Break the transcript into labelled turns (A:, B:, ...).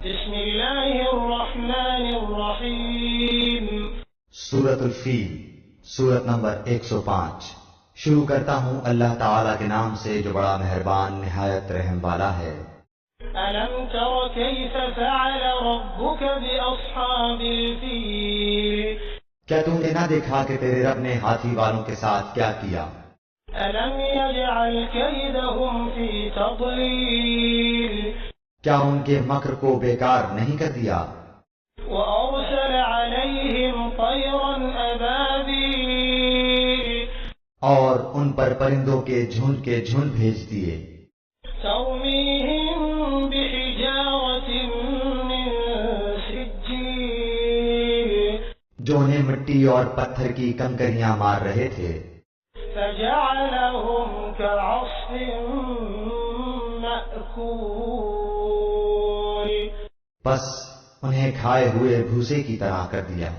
A: بسم اللہ الرحمن الرحیم.
B: سورۃ الفیل، سورت نمبر 105. شروع کرتا ہوں اللہ تعالیٰ کے نام سے جو بڑا مہربان نہایت رحم والا ہے.
A: ألم تر كيف فعل ربك بأصحاب الفيل.
B: کیا تم نے نہ دیکھا کہ تیرے رب نے ہاتھی والوں کے ساتھ کیا کیا؟
A: ألم يجعل كيدهم في تضليل.
B: کیا ان کے مکر کو بیکار نہیں کر دیا؟
A: وأرسل عليهم طيرا أبابيل.
B: اور ان پر پرندوں کے جھنڈ بھیج دیے.
A: ترميهم بحجارة من سجيل.
B: جو انہیں مٹی اور پتھر کی کنکریاں مار رہے تھے.
A: فجعلهم كعصف مأكول.
B: بس انہیں کھائے ہوئے بھوسے کی طرح کر دیا.